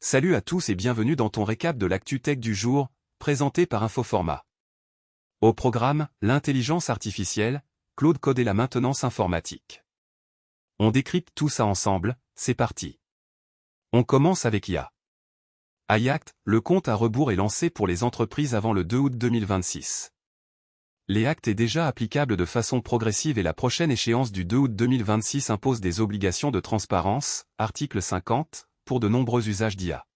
Salut à tous et bienvenue dans ton récap de l'actu tech du jour, présenté par Infoformat. Au programme, l'intelligence artificielle, Claude Code et la maintenance informatique. On décrypte tout ça ensemble, c'est parti. On commence avec IA. iAct, le compte à rebours est lancé pour les entreprises avant le 2 août 2026. L'Acte est déjà applicable de façon progressive et la prochaine échéance du 2 août 2026 impose des obligations de transparence, article 50, pour de nombreux usages d'IA.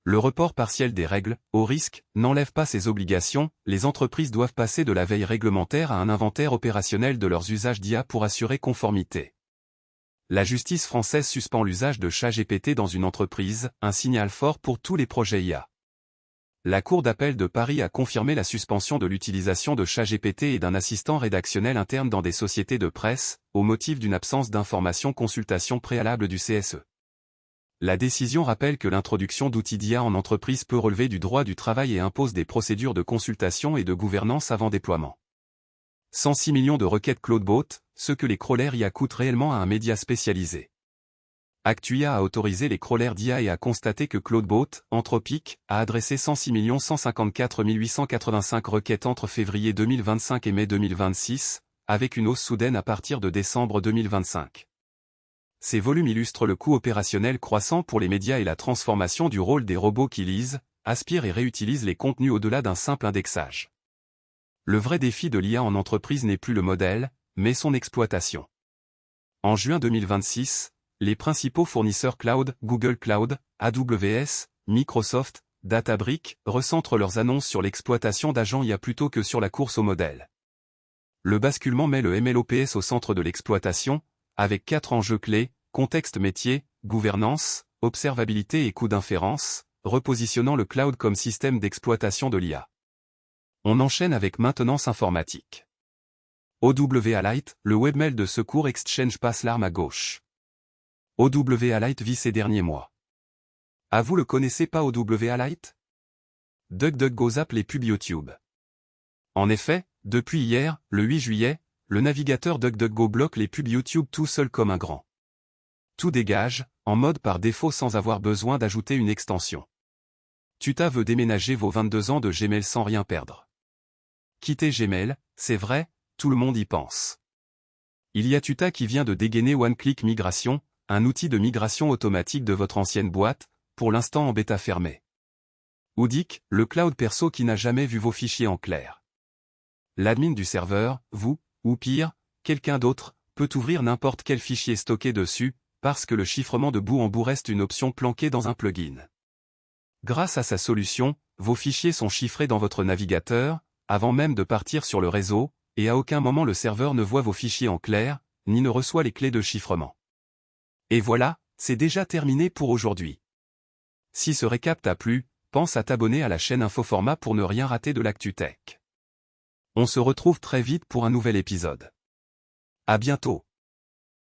Le report partiel des règles, au risque, n'enlève pas ces obligations, les entreprises doivent passer de la veille réglementaire à un inventaire opérationnel de leurs usages d'IA pour assurer conformité. La justice française suspend l'usage de ChatGPT dans une entreprise, un signal fort pour tous les projets IA. La Cour d'appel de Paris a confirmé la suspension de l'utilisation de ChatGPT et d'un assistant rédactionnel interne dans des sociétés de presse, au motif d'une absence d'information consultation préalable du CSE. La décision rappelle que l'introduction d'outils d'IA en entreprise peut relever du droit du travail et impose des procédures de consultation et de gouvernance avant déploiement. 106 millions de requêtes CloudBot, ce que les crawlers IA coûtent réellement à un média spécialisé. Actua a autorisé les crawlers d'IA et a constaté que CloudBot, Anthropic, a adressé 106 154 885 requêtes entre février 2025 et mai 2026, avec une hausse soudaine à partir de décembre 2025. Ces volumes illustrent le coût opérationnel croissant pour les médias et la transformation du rôle des robots qui lisent, aspirent et réutilisent les contenus au-delà d'un simple indexage. Le vrai défi de l'IA en entreprise n'est plus le modèle, mais son exploitation. En juin 2026, les principaux fournisseurs cloud, Google Cloud, AWS, Microsoft, Databricks, recentrent leurs annonces sur l'exploitation d'agents IA plutôt que sur la course au modèle. Le basculement met le MLOps au centre de l'exploitation, avec 4 enjeux clés, contexte métier, gouvernance, observabilité et coût d'inférence, repositionnant le cloud comme système d'exploitation de l'IA. On enchaîne avec maintenance informatique. OW Alite, le webmail de secours Exchange passe l'arme à gauche. OW Alite vit ces derniers mois. Ah, vous le connaissez pas OW Alite? DuckDuckGo zappe les pubs YouTube. En effet, depuis hier, le 8 juillet, le navigateur DuckDuckGo bloque les pubs YouTube tout seul comme un grand. Tout dégage, en mode par défaut sans avoir besoin d'ajouter une extension. Tuta veut déménager vos 22 ans de Gmail sans rien perdre. Quitter Gmail, c'est vrai, tout le monde y pense. Il y a Tuta qui vient de dégainer OneClick Migration, un outil de migration automatique de votre ancienne boîte, pour l'instant en bêta fermée. Audic, le cloud perso qui n'a jamais vu vos fichiers en clair. L'admin du serveur, vous, ou pire, quelqu'un d'autre, peut ouvrir n'importe quel fichier stocké dessus, parce que le chiffrement de bout en bout reste une option planquée dans un plugin. Grâce à sa solution, vos fichiers sont chiffrés dans votre navigateur, avant même de partir sur le réseau, et à aucun moment le serveur ne voit vos fichiers en clair, ni ne reçoit les clés de chiffrement. Et voilà, c'est déjà terminé pour aujourd'hui. Si ce récap t'a plu, pense à t'abonner à la chaîne Infoformat pour ne rien rater de l'actu tech. On se retrouve très vite pour un nouvel épisode. À bientôt.